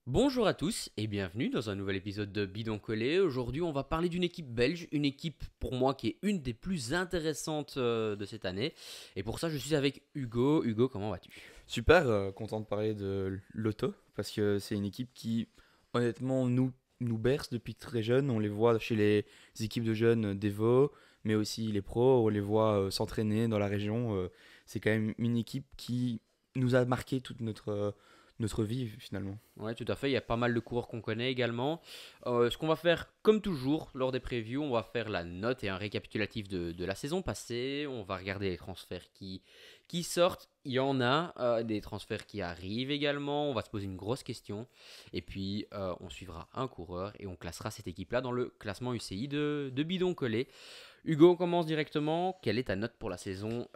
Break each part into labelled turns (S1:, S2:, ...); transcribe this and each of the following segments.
S1: Bonjour à tous et bienvenue dans un nouvel épisode de Bidon Collé. Aujourd'hui, on va parler d'une équipe belge, une équipe pour moi qui est une des plus intéressantes de cette année. Et pour ça, je suis avec Hugo. Hugo, comment vas-tu?
S2: Super, content de parler de l'Auto parce que c'est une équipe qui, honnêtement, nous berce depuis très jeunes. On les voit chez les équipes de jeunes d'Evo, mais aussi les pros. On les voit s'entraîner dans la région. C'est quand même une équipe qui nous a marqué toute notre vie finalement.
S1: Ouais, tout à fait. Il y a pas mal de coureurs qu'on connaît également. Ce qu'on va faire, comme toujours, lors des previews, on va faire la note et un récapitulatif de la saison passée. On va regarder les transferts qui sortent. Il y en a des transferts qui arrivent également. On va se poser une grosse question. Et puis, on suivra un coureur et on classera cette équipe-là dans le classement UCI de Bidon Collé. Hugo, on commence directement. Quelle est ta note pour la saison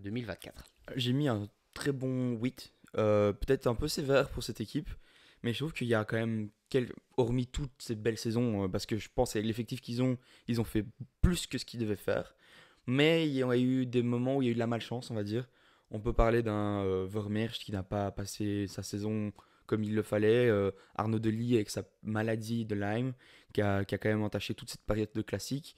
S1: 2024?
S2: J'ai mis un très bon 8, peut-être un peu sévère pour cette équipe, mais je trouve qu'il y a quand même, hormis toutes ces belles saisons, parce que je pense avec l'effectif ils ont fait plus que ce qu'ils devaient faire. Mais il y a eu des moments où il y a eu de la malchance, on va dire. On peut parler d'un Vermeer qui n'a pas passé sa saison comme il le fallait. Arnaud Delis avec sa maladie de Lyme qui a quand même entaché toute cette période de classique.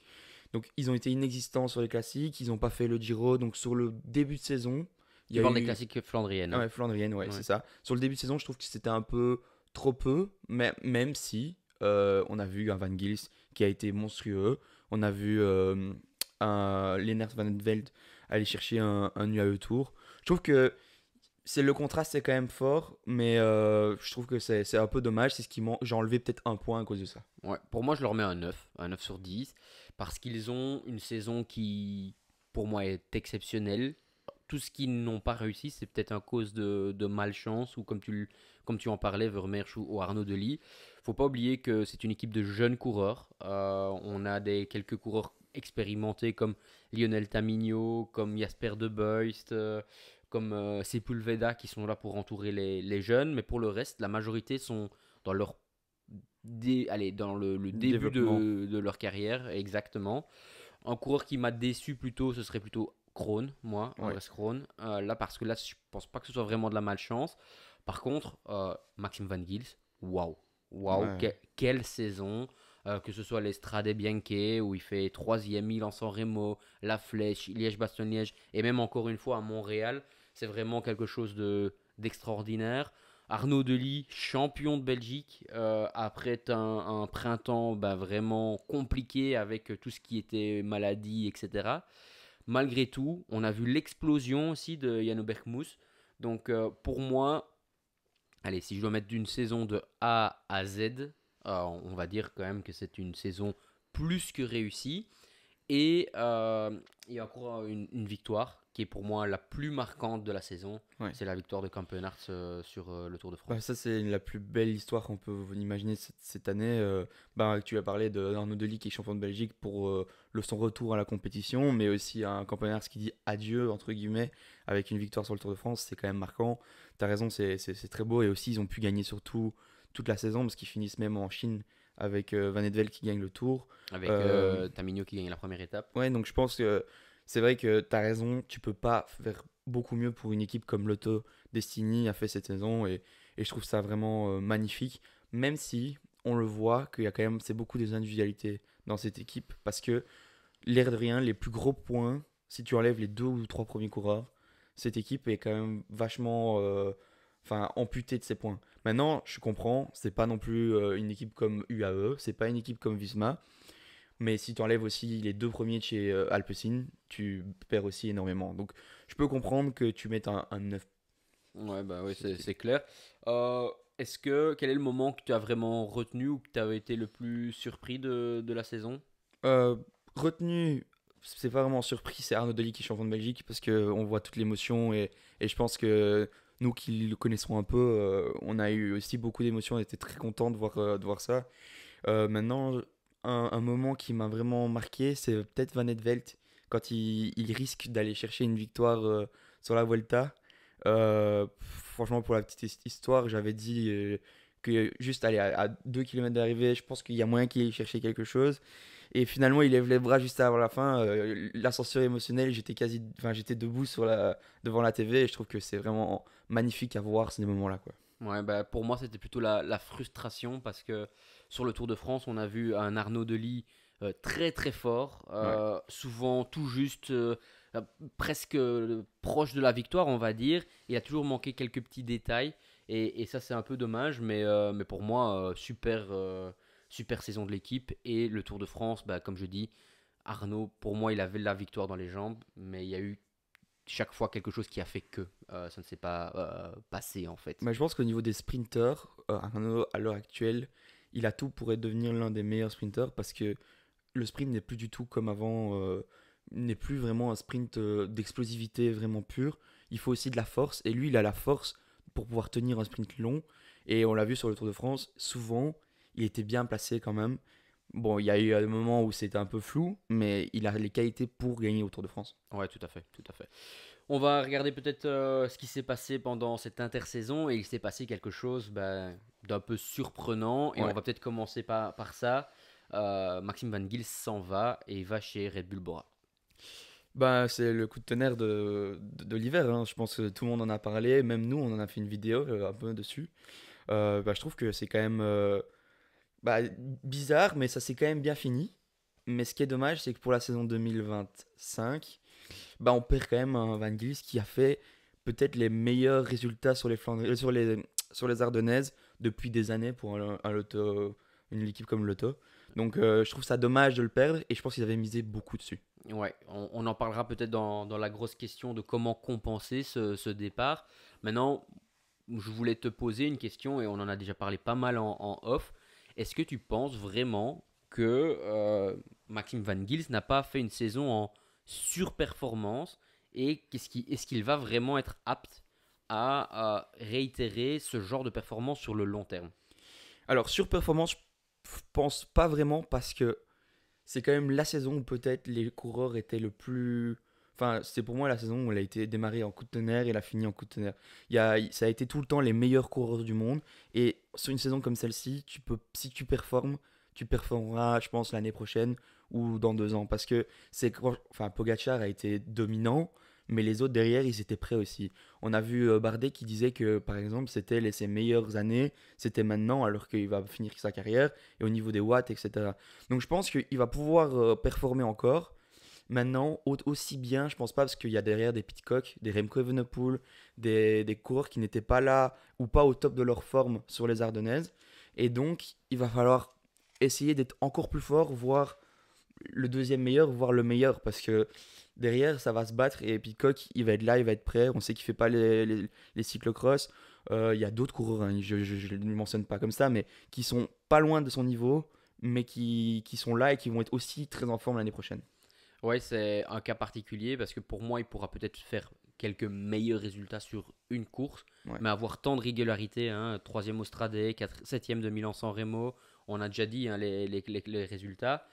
S2: Donc ils ont été inexistants sur les classiques, ils n'ont pas fait le Giro. Donc sur le début de saison, il y
S1: Tu
S2: a
S1: parles des
S2: eu...
S1: classiques flandriennes,
S2: Ah
S1: hein?
S2: ouais, flandrienne, ouais, c'est
S1: Ouais.
S2: ça. Sur le début de saison, je trouve que c'était un peu trop peu, mais même si on a vu un Van Gils qui a été monstrueux, on a vu un Lennart Van Velde aller chercher un UAE Tour. Je trouve que le contraste est quand même fort, mais je trouve que c'est un peu dommage. C'est ce qui manque. J'ai enlevé peut-être un point à cause de ça.
S1: Ouais, pour moi, je leur mets un 9 sur 10, parce qu'ils ont une saison qui, pour moi, est exceptionnelle. Tout ce qu'ils n'ont pas réussi, c'est peut-être à cause de malchance, ou comme tu en parlais, Vermeersch ou Arnaud Delis. Faut pas oublier que c'est une équipe de jeunes coureurs. On a quelques coureurs expérimentés comme Lionel Tamigno, comme Jasper De Beust, comme Sepulveda, qui sont là pour entourer les jeunes. Mais pour le reste, la majorité sont dans leur dans le début
S2: Développement.
S1: de leur carrière, exactement. Un coureur qui m'a déçu plutôt, ce serait plutôt Kroon, moi,
S2: Ouais.
S1: Andres Kroon. Là, parce que là, je pense pas que ce soit vraiment de la malchance. Par contre, Maxime Van Gils, waouh, waouh,
S2: Ouais.
S1: quelle saison. Que ce soit les Strade Bianche, où il fait troisième Milan-San Remo, La Flèche, Liège-Bastogne-Liège, et même encore une fois à Montréal, c'est vraiment quelque chose d'extraordinaire. Arnaud Delis, champion de Belgique, après un printemps vraiment compliqué avec tout ce qui était maladie, etc. Malgré tout, on a vu l'explosion aussi de Jan Bergmoes. Donc pour moi, allez, si je dois mettre d'une saison de A à Z, on va dire quand même que c'est une saison plus que réussie. Et il y a encore une victoire qui est pour moi la plus marquante de la saison.
S2: Ouais.
S1: C'est la victoire de Campenarts sur le Tour de
S2: Bah,
S1: France.
S2: ça, c'est la plus belle histoire qu'on peut vous imaginer cette année. Bah, tu as parlé d'Arnaud Delis qui est champion de Belgique pour son retour à la compétition, mais aussi un campagnard qui dit adieu, entre guillemets, avec une victoire sur le Tour de France. C'est quand même marquant. Tu as raison, c'est très beau. Et aussi, ils ont pu gagner surtout toute la saison parce qu'ils finissent même en Chine avec Van Edvel qui gagne le Tour.
S1: Avec
S2: Euh,
S1: Tamino qui gagne la première étape.
S2: Ouais, donc je pense que c'est vrai que tu as raison, tu peux pas faire beaucoup mieux pour une équipe comme Lotto. Destiny a fait cette saison et je trouve ça vraiment magnifique, même si on le voit qu'il y a quand même, c'est beaucoup des individualités dans cette équipe parce que l'air de rien, les plus gros points, si tu enlèves les deux ou trois premiers coureurs, cette équipe est quand même vachement amputée de ses points. Maintenant, je comprends, c'est pas non plus une équipe comme UAE, c'est pas une équipe comme Visma. Mais si tu enlèves aussi les deux premiers de chez Alpecin, tu perds aussi énormément. Donc je peux comprendre que tu mettes un 9
S1: Ouais, bah oui,
S2: sur cette
S1: c'est
S2: équipe.
S1: clair. Quel est le moment que tu as vraiment retenu ou que tu as été le plus surpris de la saison?
S2: Euh, Retenu, c'est pas vraiment surpris, c'est Arnaud Delis qui est champion de Belgique parce qu'on voit toute l'émotion et je pense que nous qui le connaissons un peu, on a eu aussi beaucoup d'émotions, on était très contents de voir ça. Maintenant, un moment qui m'a vraiment marqué, c'est peut-être Van Velt quand il risque d'aller chercher une victoire sur la Vuelta. Franchement, pour la petite histoire, j'avais dit que juste aller à 2 km d'arrivée, je pense qu'il y a moyen qu'il aille chercher quelque chose. Et finalement, il lève les bras juste avant la fin. L'ascenseur émotionnel, j'étais debout devant la TV et je trouve que c'est vraiment magnifique à voir ces moments-là, quoi.
S1: Ouais, bah, pour moi, c'était plutôt la frustration parce que sur le Tour de France, on a vu un Arnaud Delis très très fort,
S2: Ouais.
S1: souvent tout juste, euh, presque proche de la victoire, on va dire. Il a toujours manqué quelques petits détails et ça, c'est un peu dommage, mais pour moi, super saison de l'équipe. Et le Tour de France, bah, comme je dis, Arnaud, pour moi, il avait la victoire dans les jambes, mais il y a eu chaque fois quelque chose qui a fait que ça ne s'est pas passé en fait.
S2: Mais je pense qu'au niveau des sprinters, Arnaud, à l'heure actuelle, il a tout pour devenir l'un des meilleurs sprinters parce que le sprint n'est plus du tout comme avant, n'est plus vraiment un sprint d'explosivité vraiment pure. Il faut aussi de la force et lui, il a la force pour pouvoir tenir un sprint long. Et on l'a vu sur le Tour de France, souvent, il était bien placé quand même. Bon, il y a eu des moments où c'était un peu flou, mais il a les qualités pour gagner au Tour de France.
S1: Ouais, tout à fait, tout à fait. On va regarder peut-être ce qui s'est passé pendant cette intersaison et il s'est passé quelque chose d'un peu surprenant et on
S2: Ouais.
S1: va peut-être commencer par ça. Maxime Van Gils s'en va et il va chez Red Bull Bora.
S2: Bah, c'est le coup de tonnerre de l'hiver, hein. Je pense que tout le monde en a parlé, même nous, on en a fait une vidéo un peu dessus. Bah, je trouve que c'est quand même bah, bizarre, mais ça s'est quand même bien fini. Mais ce qui est dommage, c'est que pour la saison 2025, bah, on perd quand même un Van Gils qui a fait peut-être les meilleurs résultats sur les, sur les Ardennaises depuis des années pour une équipe comme Lotto. Donc je trouve ça dommage de le perdre et je pense qu'ils avaient misé beaucoup dessus.
S1: Ouais, on en parlera peut-être dans la grosse question de comment compenser ce départ. Maintenant, je voulais te poser une question et on en a déjà parlé pas mal en off. Est-ce que tu penses vraiment que Maxime Van Gils n'a pas fait une saison en surperformance et est-ce qu'il va vraiment être apte à réitérer ce genre de performance sur le long terme?
S2: Alors, surperformance, je pense pas vraiment parce que c'est quand même la saison où peut-être les coureurs étaient le plus. Enfin, c'est pour moi la saison où elle a été démarrée en coup de tonnerre et elle a fini en coup de tonnerre. Ça a été tout le temps les meilleurs coureurs du monde. Et sur une saison comme celle-ci, si tu performes, tu performeras, je pense, l'année prochaine ou dans 2 ans. Parce que enfin, Pogacar a été dominant, mais les autres derrière, ils étaient prêts aussi. On a vu Bardet qui disait que, par exemple, ses meilleures années, c'était maintenant, alors qu'il va finir sa carrière, et au niveau des watts, etc. Donc je pense qu'il va pouvoir performer encore. Maintenant, aussi bien, je pense pas, parce qu'il y a derrière des Pidcock, des Remco Evenepoel, des coureurs qui n'étaient pas là ou pas au top de leur forme sur les Ardennaises. Et donc, il va falloir essayer d'être encore plus fort, voire le deuxième meilleur, voire le meilleur, parce que derrière, ça va se battre. Et Pidcock, il va être là, il va être prêt. On sait qu'il fait pas les cyclocross. Il y a d'autres coureurs, hein, je ne les mentionne pas comme ça, mais qui sont pas loin de son niveau, mais qui sont là et qui vont être aussi très en forme l'année prochaine.
S1: Ouais, c'est un cas particulier parce que pour moi, il pourra peut-être faire quelques meilleurs résultats sur une course,
S2: Ouais.
S1: mais avoir tant de régularité, hein, troisième au Stradé, 7e de Milan-San Remo, on a déjà dit hein, les résultats,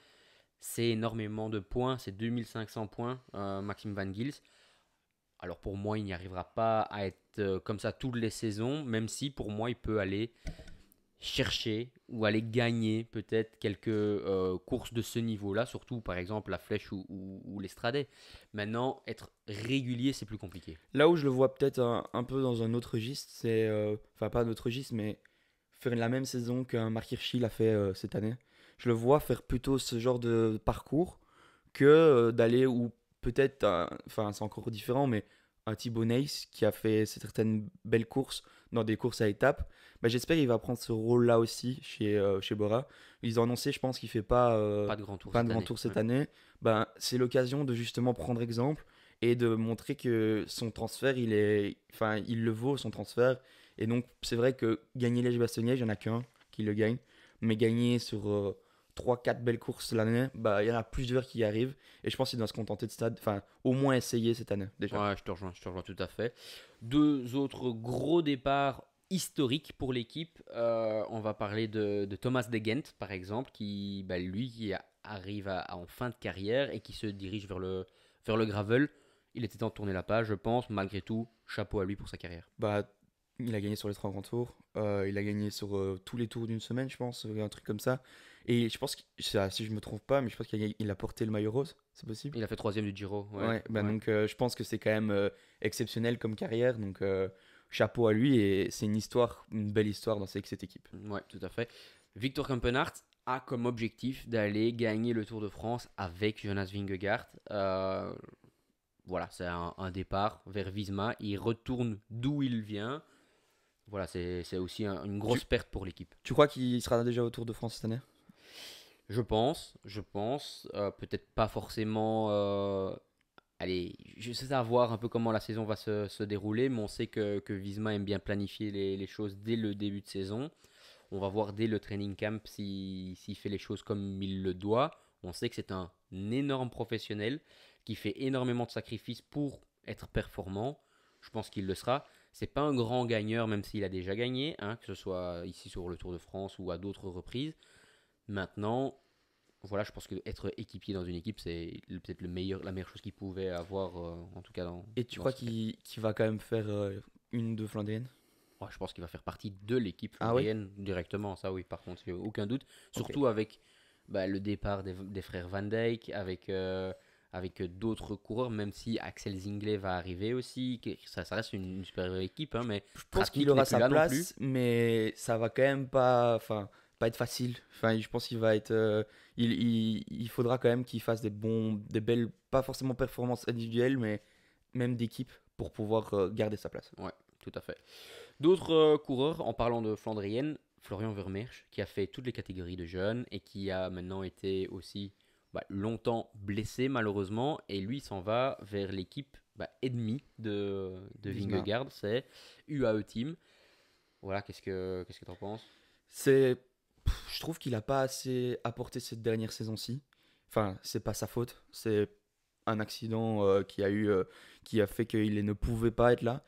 S1: c'est énormément de points, c'est 2500 points, Maxime Van Gils. Alors pour moi, il n'y arrivera pas à être comme ça toutes les saisons, même si pour moi, il peut aller chercher ou aller gagner peut-être quelques courses de ce niveau-là, surtout par exemple la flèche ou l'estradé. Maintenant, être régulier, c'est plus compliqué.
S2: Là où je le vois peut-être un peu dans un autre registre, c'est. Enfin, pas un autre registre, mais faire la même saison qu'un Mark Hirschi l'a fait cette année. Je le vois faire plutôt ce genre de parcours que d'aller ou peut-être. Enfin, c'est encore différent, mais un Thibaut Neis qui a fait certaines belles courses dans des courses à étapes. Bah, j'espère qu'il va prendre ce rôle-là aussi chez Bora. Ils ont annoncé, je pense, qu'il fait
S1: Pas de grand tour
S2: pas de
S1: cette
S2: grand
S1: année.
S2: tour
S1: Ouais.
S2: cette année. Ben, c'est l'occasion de justement prendre exemple et de montrer que son transfert, enfin, il le vaut, son transfert. Et donc, c'est vrai que gagner Liège-Bastogne-Liège, il n'y en a qu'un qui le gagne. Mais gagner sur 3-4 belles courses l'année, bah, il y en a plusieurs qui y arrivent. Et je pense qu'il doit se contenter de ça, enfin, au moins essayer cette année, déjà.
S1: Ouais, je te rejoins tout à fait. Deux autres gros départs historiques pour l'équipe. On va parler de Thomas De Gendt, par exemple, qui, lui, arrive en fin de carrière et qui se dirige vers le gravel. Il était temps de tourner la page, je pense. Malgré tout, chapeau à lui pour sa carrière.
S2: Bah, il a gagné sur les 3 grands tours. Il a gagné sur tous les tours d'une semaine, je pense, un truc comme ça. Et je pense que, si je me trompe pas, mais je pense qu'il a porté le maillot rose, c'est possible?
S1: Il a fait troisième du Giro. Ouais,
S2: Ouais, bah
S1: ouais.
S2: donc je pense que c'est quand même exceptionnel comme carrière. Donc chapeau à lui et c'est une belle histoire avec cette équipe.
S1: Ouais, tout à fait. Victor Kampenhardt a comme objectif d'aller gagner le Tour de France avec Jonas Vingegaard. Voilà, c'est un départ vers Visma. Il retourne d'où il vient. Voilà, c'est aussi une
S2: Tu,
S1: grosse perte pour l'équipe.
S2: tu crois qu'il sera déjà au Tour de France cette année?
S1: Je pense. Peut-être pas forcément. Allez, je sais savoir un peu comment la saison va se dérouler, mais on sait que Visma aime bien planifier les choses dès le début de saison. On va voir dès le training camp s'il fait les choses comme il le doit. On sait que c'est un énorme professionnel qui fait énormément de sacrifices pour être performant. Je pense qu'il le sera. C'est pas un grand gagneur, même s'il a déjà gagné, hein, que ce soit ici sur le Tour de France ou à d'autres reprises. Maintenant, voilà, je pense que être équipier dans une équipe, c'est peut-être la meilleure chose qu'il pouvait avoir, en tout cas
S2: Et tu
S1: dans
S2: crois
S1: ce cas.
S2: qu'il va quand même faire une de Flandrienne?
S1: Ouais, je pense qu'il va faire partie de l'équipe
S2: Ah oui?
S1: flandrienne directement, ça oui, par contre, il n'y a aucun doute.
S2: Ok.
S1: Surtout avec le départ des frères Van Dijk, avec d'autres coureurs, même si Axel Zinglet va arriver aussi. Ça reste une super équipe, hein, mais
S2: Je pense qu'il
S1: pratique n'est
S2: aura
S1: plus
S2: sa
S1: là non plus.
S2: place, mais ça va quand même pas être facile. Enfin, je pense qu'il va être, il faudra quand même qu'il fasse des belles, pas forcément performances individuelles, mais même d'équipe pour pouvoir garder sa place.
S1: Ouais, tout à fait. D'autres coureurs, en parlant de flandrienne, Florian Vermeersch, qui a fait toutes les catégories de jeunes et qui a maintenant été aussi longtemps blessé malheureusement. Et lui, il s'en va vers l'équipe ennemie de
S2: Visma.
S1: Vingegaard, c'est UAE Team. Voilà, qu'est-ce que tu en penses?
S2: C'est, je trouve qu'il a pas assez apporté cette dernière saison-ci. Enfin, c'est pas sa faute. C'est un accident qui a fait qu'il ne pouvait pas être là.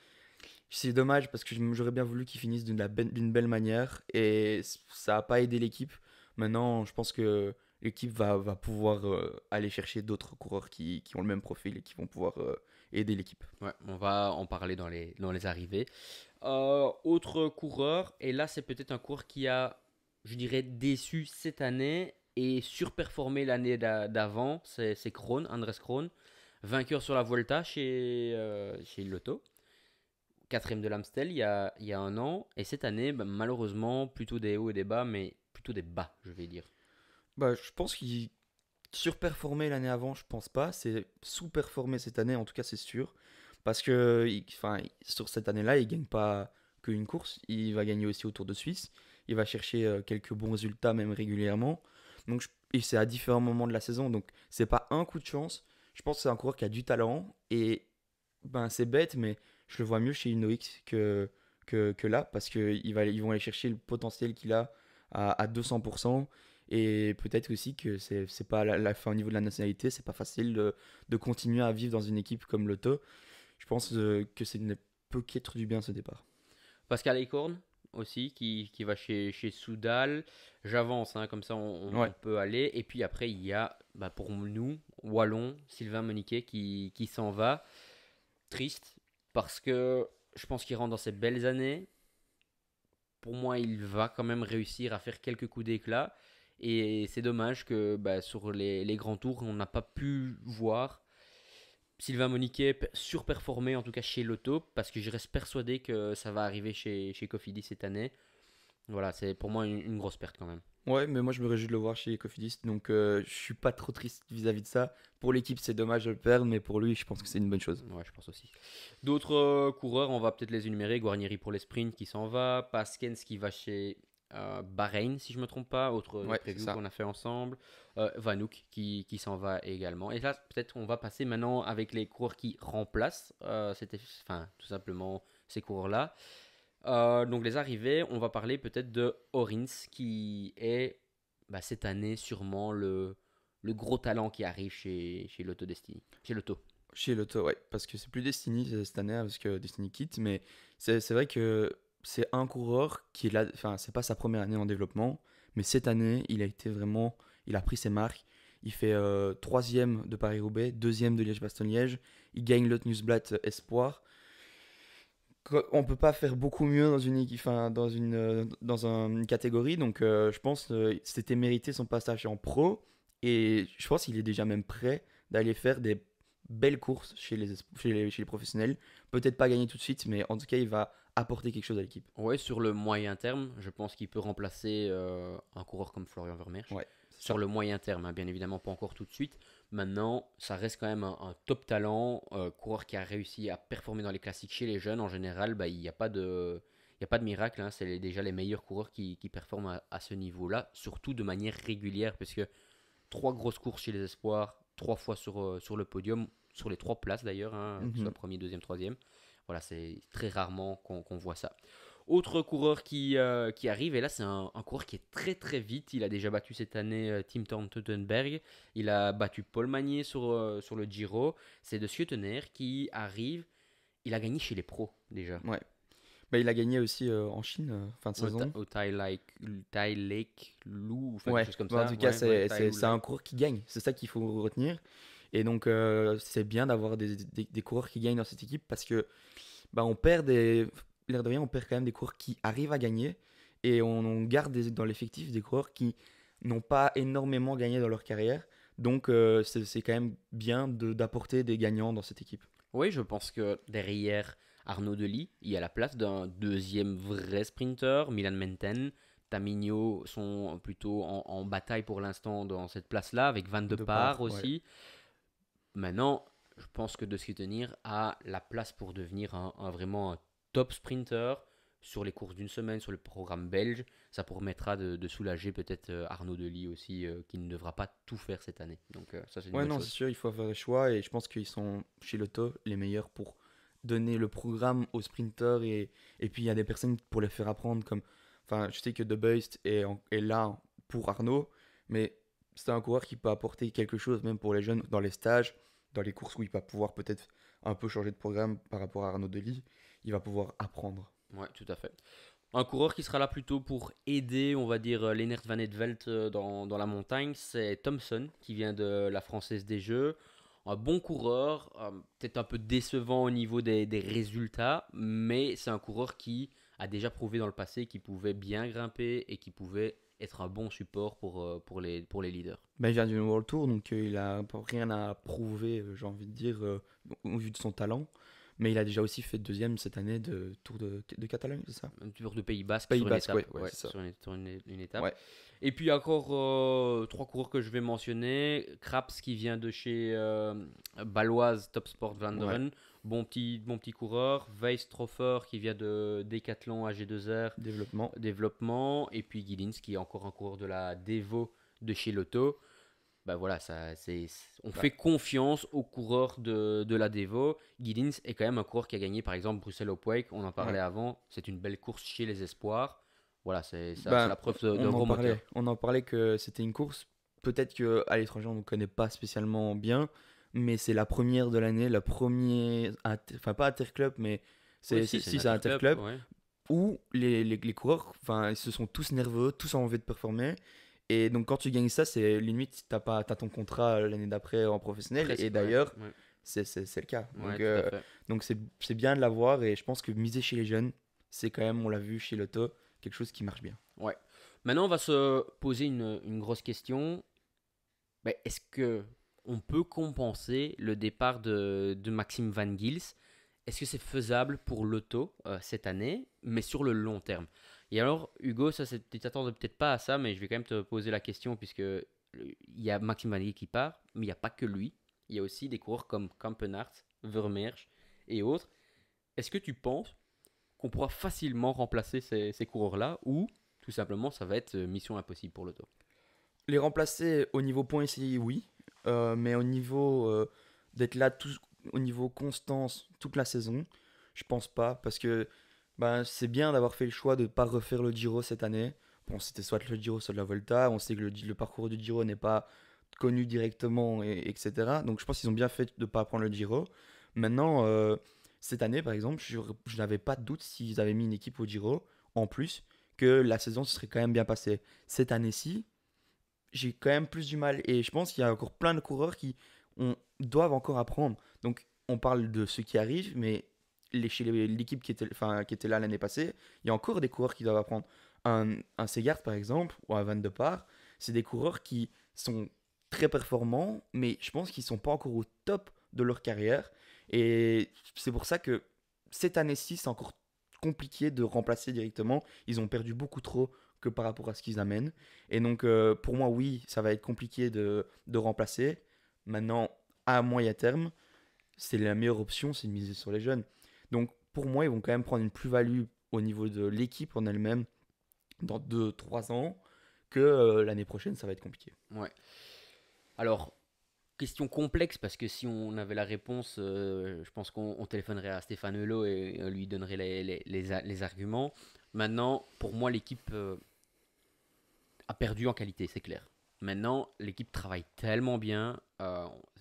S2: C'est dommage parce que j'aurais bien voulu qu'il finisse d'une belle manière et ça n'a pas aidé l'équipe. Maintenant, je pense que l'équipe va pouvoir aller chercher d'autres coureurs qui ont le même profil et qui vont pouvoir aider l'équipe.
S1: Ouais, on va en parler dans les arrivées. Autre coureur, et là c'est peut-être un coureur qui a, je dirais, déçu cette année et surperformé l'année d'avant, c'est Kroon, Andres Kroon, vainqueur sur la Volta chez Lotto, quatrième de l'Amstel il y a un an, et cette année, malheureusement, plutôt des hauts et des bas, mais plutôt des bas, je vais dire.
S2: Bah, je pense qu'il surperformé l'année avant, je pense pas. C'est sous-performé cette année, en tout cas, c'est sûr. Parce que sur cette année-là, il gagne pas qu'une course. Il va gagner aussi au Tour de Suisse. Il va chercher quelques bons résultats, même régulièrement. Et c'est à différents moments de la saison. Donc, c'est pas un coup de chance. Je pense que c'est un coureur qui a du talent. Et c'est bête, mais je le vois mieux chez Ineos que là. Parce qu'ils vont aller chercher le potentiel qu'il a à 200%. Et peut-être aussi que c'est pas la fin au niveau de la nationalité, c'est pas facile de continuer à vivre dans une équipe comme l'Auto. Je pense que c'est ne peut qu'être du bien ce départ.
S1: Pascal Eichhorn aussi, qui va chez Soudal. J'avance, hein, comme ça on
S2: Ouais,
S1: peut aller. Et puis après, il y a pour nous, Wallon, Sylvain Moniquet qui s'en va. Triste, parce que je pense qu'il rentre dans ses belles années. Pour moi, il va quand même réussir à faire quelques coups d'éclat. Et c'est dommage que sur les grands tours, on n'a pas pu voir Sylvain Moniquet surperformer, en tout cas chez Lotto, parce que je reste persuadé que ça va arriver chez Cofidis cette année. Voilà, c'est pour moi une grosse perte quand même.
S2: ouais, mais moi je me réjouis de le voir chez Cofidis, donc je suis pas trop triste vis-à-vis de ça. Pour l'équipe, c'est dommage de le perdre, mais pour lui, je pense que c'est une bonne chose.
S1: Ouais, je pense aussi. D'autres coureurs, on va peut-être les énumérer. Guarnieri pour les sprints qui s'en va. Paskens qui va chez Bahreïn, si je ne me trompe pas. Autre
S2: Ouais, c'est
S1: preview
S2: ça.
S1: qu'on a fait ensemble. Vanouk qui s'en va également. Et là, peut-être on va passer maintenant avec les coureurs qui remplacent. Tout simplement ces coureurs-là. Donc les arrivées, on va parler peut-être de Orins qui est cette année sûrement le gros talent qui arrive chez Lotto Destiny. Chez Lotto.
S2: Chez l'Auto, ouais, parce que c'est plus Destiny cette année, parce que Destiny quitte, mais c'est vrai que c'est un coureur qui est là, enfin, c'est pas sa première année en développement, mais cette année, il a pris ses marques. Il fait troisième de Paris-Roubaix, deuxième de Liège-Bastogne-Liège. Il gagne le Newsblatt Espoir. On peut pas faire beaucoup mieux dans une équipe, enfin, une catégorie, donc je pense que c'était mérité son passage en pro, et je pense qu'il est déjà même prêt d'aller faire des belles courses chez les professionnels. Peut-être pas gagner tout de suite, mais en tout cas, il va apporter quelque chose à l'équipe.
S1: Ouais, sur le moyen terme, je pense qu'il peut remplacer un coureur comme Florian Vermeersch.
S2: Ouais, c'est
S1: Sur
S2: ça.
S1: le moyen terme, hein, bien évidemment, pas encore tout de suite. Maintenant, ça reste quand même un top talent, coureur qui a réussi à performer dans les classiques chez les jeunes. En général, bah, il n'y a pas de, il y a pas de miracle, hein. Déjà les meilleurs coureurs qui performent à ce niveau-là, surtout de manière régulière, parce que trois grosses courses chez les espoirs, trois fois sur le podium, sur les trois places d'ailleurs, hein, que ce soit
S2: Mhm.
S1: premier, deuxième, troisième. Voilà, c'est très rarement qu'on voit ça. Autre coureur qui arrive, et là c'est un coureur qui est très très vite. Il a déjà battu cette année Tim Teutenberg. Il a battu Paul Magnier sur le Giro. C'est de Schuttener qui arrive. Il a gagné chez les pros déjà.
S2: Ouais. Bah, il a gagné aussi en Chine, fin de saison.
S1: Au Thai Lake Lou, enfin quelque
S2: Ouais,
S1: chose comme
S2: bah, en
S1: ça.
S2: tout cas,
S1: Ouais, ouais, Thai Lou
S2: c'est un
S1: Lake.
S2: coureur qui gagne. C'est ça qu'il faut retenir. Et donc, c'est bien d'avoir des coureurs qui gagnent dans cette équipe parce que bah, on perd des. L'air de rien, on perd quand même des coureurs qui arrivent à gagner. Et on garde dans l'effectif des coureurs qui n'ont pas énormément gagné dans leur carrière. Donc, c'est quand même bien d'apporter des gagnants dans cette équipe.
S1: Oui, je pense que derrière Arnaud Delis, il y a la place d'un deuxième vrai sprinter, Milan Menten. Tamigno sont plutôt en bataille pour l'instant dans cette place-là, avec Van de
S2: De
S1: Paar
S2: part, ouais.
S1: aussi. Maintenant, je pense que De Schuttenir a la place pour devenir vraiment un top sprinter sur les courses d'une semaine, sur le programme belge. Ça permettra de soulager peut-être Arnaud Delis aussi, qui ne devra pas tout faire cette année. Donc ça, c'est une
S2: Ouais,
S1: bonne
S2: non, c'est
S1: chose.
S2: sûr, il faut faire des choix. Et je pense qu'ils sont chez Lotto les meilleurs pour donner le programme aux sprinters. Et puis, il y a des personnes pour les faire apprendre. Comme, enfin, je sais que De Beust est là pour Arnaud. Mais c'est un coureur qui peut apporter quelque chose, même pour les jeunes, dans les stages, dans les courses où il va pouvoir peut-être un peu changer de programme par rapport à Arnaud Delis. Il va pouvoir apprendre.
S1: Ouais, tout à fait. Un coureur qui sera là plutôt pour aider, on va dire, Lennert Van Etvelt dans la montagne, c'est Thompson, qui vient de la Française des Jeux. Un bon coureur, peut-être un peu décevant au niveau des résultats, mais c'est un coureur qui a déjà prouvé dans le passé qu'il pouvait bien grimper et qui pouvait être un bon support pour les leaders.
S2: Ben, il vient du World Tour, donc il a rien à prouver, j'ai envie de dire, au vu de son talent. Mais il a déjà aussi fait deuxième cette année de Tour de Catalogne, c'est ça?
S1: Un tour de Pays Basque
S2: Pays
S1: sur une
S2: Basque, ouais,
S1: étape.
S2: ouais,
S1: Ouais,
S2: c'est ça.
S1: sur une étape.
S2: Ouais,
S1: Et puis encore trois coureurs que je vais mentionner. Kraps qui vient de chez Baloise Top Sport
S2: ouais,
S1: Vlaanderen. Bon petit coureur. Weistrofer qui vient de Decathlon AG2R
S2: développement.
S1: développement. Et puis Giddins qui est encore un coureur de la Devo de chez Lotto. Bah voilà, on
S2: Bah,
S1: fait confiance aux coureurs de la Devo. Giddins est quand même un coureur qui a gagné par exemple Bruxelles-Opwijk, on en parlait
S2: ouais.
S1: avant. C'est une belle course chez les espoirs. Voilà, c'est
S2: Ben,
S1: la preuve de
S2: on en
S1: gros moteur.
S2: parlait. On en parlait que c'était une course. Peut-être qu'à l'étranger, on ne connaît pas spécialement bien, mais c'est la première de l'année, la première, enfin pas Interclub, mais
S1: Oui, si, c'est une
S2: si c'est
S1: interclub,
S2: Interclub,
S1: ouais.
S2: où les coureurs, enfin, ils se sont tous nerveux, tous ont envie de performer. Et donc, quand tu gagnes ça, c'est limite, t'as ton contrat l'année d'après en professionnel. Et
S1: Presque, ouais.
S2: d'ailleurs,
S1: Ouais,
S2: c'est le cas.
S1: ouais, tout à fait.
S2: Donc c'est bien de l'avoir. Et je pense que miser chez les jeunes, c'est quand même, on l'a vu chez Lotto, quelque chose qui marche bien.
S1: Ouais. Maintenant, on va se poser une grosse question. Ben, est-ce que on peut compenser le départ de Maxime Van Gils? Est-ce que c'est faisable pour l'auto cette année, mais sur le long terme? Et alors, Hugo, tu t'attendais peut-être pas à ça, mais je vais quand même te poser la question, puisque il y a Maxime Van Gils qui part, mais il n'y a pas que lui. Il y a aussi des coureurs comme Kampenaerts, Vermeersch et autres. Est-ce que tu penses qu'on pourra facilement remplacer ces coureurs-là, ou tout simplement ça va être mission impossible pour l'auto?
S2: Les remplacer au niveau point ici, oui. Mais au niveau d'être là au niveau constance toute la saison, je pense pas. Parce que ben, c'est bien d'avoir fait le choix de ne pas refaire le Giro cette année. Bon, c'était soit le Giro, soit la Volta. On sait que le parcours du Giro n'est pas connu directement, etc. Donc je pense qu'ils ont bien fait de ne pas prendre le Giro. Maintenant, cette année, par exemple, je n'avais pas de doute s'ils avaient mis une équipe au Giro, en plus, que la saison se serait quand même bien passée. Cette année-ci, j'ai quand même plus du mal. Et je pense qu'il y a encore plein de coureurs doivent encore apprendre. Donc, on parle de ceux qui arrivent, mais chez l'équipe qui était là l'année passée, il y a encore des coureurs qui doivent apprendre. Un Segard, par exemple, ou un Van de Paar, c'est des coureurs qui sont très performants, mais je pense qu'ils ne sont pas encore au top de leur carrière. Et c'est pour ça que cette année-ci, c'est encore compliqué de remplacer directement. Ils ont perdu beaucoup trop que par rapport à ce qu'ils amènent. Et donc, pour moi, oui, ça va être compliqué de remplacer. Maintenant, à moyen terme, c'est la meilleure option, c'est de miser sur les jeunes. Donc, pour moi, ils vont quand même prendre une plus-value au niveau de l'équipe en elle-même dans 2 3 ans que l'année prochaine, ça va être compliqué.
S1: Ouais. Alors, question complexe parce que si on avait la réponse, je pense qu'on téléphonerait à Stéphane Hulot et on lui donnerait les arguments. Maintenant, pour moi, l'équipe a perdu en qualité, c'est clair. Maintenant, l'équipe travaille tellement bien.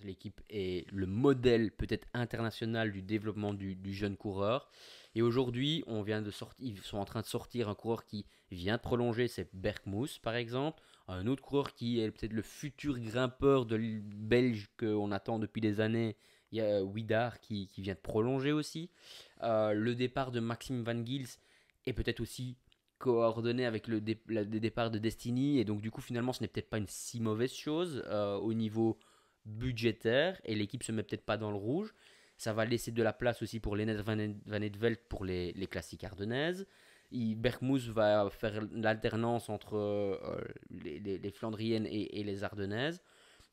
S1: L'équipe est le modèle peut-être international du développement du jeune coureur. Et aujourd'hui, ils sont en train de sortir un coureur qui vient de prolonger, c'est Berkmoes par exemple. Un autre coureur qui est peut-être le futur grimpeur belge qu'on attend depuis des années. Il y a Widar qui vient de prolonger aussi. Le départ de Maxime Van Gils est peut-être aussi coordonné avec le départ de Destiny, et donc du coup finalement ce n'est peut-être pas une si mauvaise chose au niveau budgétaire, et l'équipe se met peut-être pas dans le rouge. Ça va laisser de la place aussi pour Lennart Van het Veld pour les classiques ardennaises. Berkmoes va faire l'alternance entre les Flandriennes et les Ardennaises.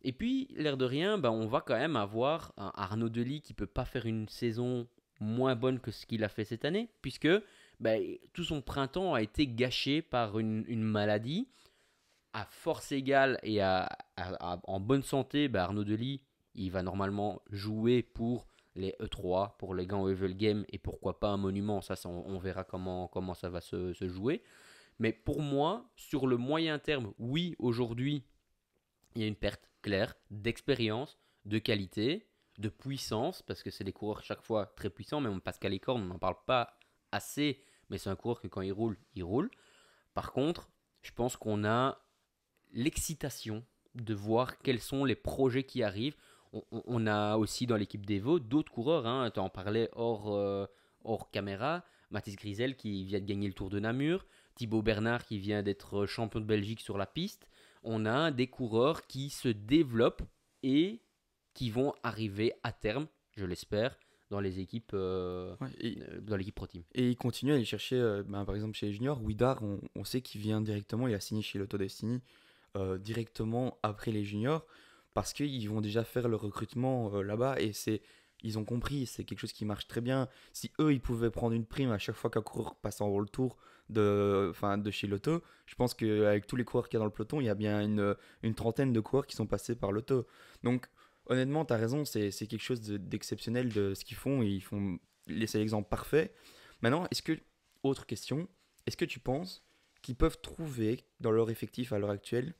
S1: Et puis, l'air de rien, on va quand même avoir un Arnaud Delis qui peut pas faire une saison moins bonne que ce qu'il a fait cette année, puisque tout son printemps a été gâché par une maladie. À force égale et en bonne santé, Arnaud Delis, il va normalement jouer pour les E3, pour les Gants Evel Game, et pourquoi pas un monument. Ça on verra comment ça va se jouer. Mais pour moi, sur le moyen terme, oui, aujourd'hui, il y a une perte claire d'expérience, de qualité, de puissance, parce que c'est des coureurs chaque fois très puissants. Même Pascal Écorne, on n'en parle pas assez, mais c'est un coureur que quand il roule, il roule. Par contre, je pense qu'on a l'excitation de voir quels sont les projets qui arrivent. On a aussi dans l'équipe d'Evo d'autres coureurs, hein, tu en parlais hors caméra. Mathis Grisel qui vient de gagner le Tour de Namur, Thibaut Bernard qui vient d'être champion de Belgique sur la piste. On a des coureurs qui se développent et qui vont arriver à terme, je l'espère, dans les équipes, dans l'équipe Pro Team.
S2: Et il continue à aller chercher, par exemple chez les juniors, Widar, on sait qu'il vient directement, il a signé chez Lotto Destiny directement après les juniors, parce qu'ils vont déjà faire le recrutement là-bas, et ils ont compris, c'est quelque chose qui marche très bien. Si eux, ils pouvaient prendre une prime à chaque fois qu'un coureur passe en World Tour de chez Lotto, je pense qu'avec tous les coureurs qu'il y a dans le peloton, il y a bien une trentaine de coureurs qui sont passés par Lotto. Donc, honnêtement, tu as raison, c'est quelque chose d'exceptionnel de ce qu'ils font, et c'est l'exemple parfait. Maintenant, autre question, est-ce que tu penses qu'ils peuvent trouver dans leur effectif à l'heure actuelle